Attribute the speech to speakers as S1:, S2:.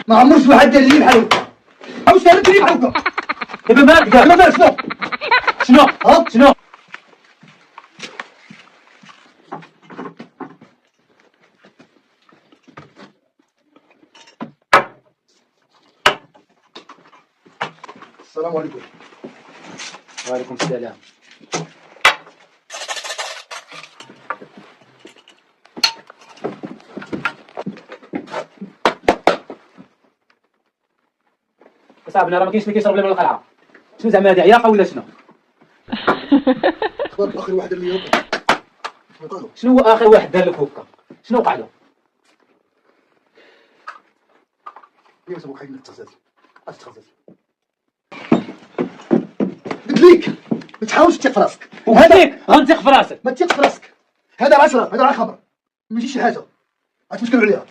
S1: ما عمرش واحد دار لي بحال هكا. عمرش دارت لي بحال هكا.
S2: دابا مالك
S1: دابا مالك شنو؟
S2: شنو؟
S1: ها؟
S2: شنو؟
S1: السلام عليكم.
S2: وعليكم السلام. صاحبنا راه ما كاينش اللي كيشرب لي من القلعه. شنو زعما هذه عياقه ولا شنو؟
S1: اخبار اخر واحد اللي هكا. شنو قالوا؟
S2: شنو هو اخر واحد دار لك هكا؟ شنو وقع له؟
S1: ليه سموك حاجه تغزل؟ اش تغزل؟ قلت ليك ما تحاولش تثق في راسك.
S2: وهذيك غنثق في راسك.
S1: ما تثق في راسك. هذا 10 هذا راه خبر. ماشي شي حاجه غتمشكلوا عليها.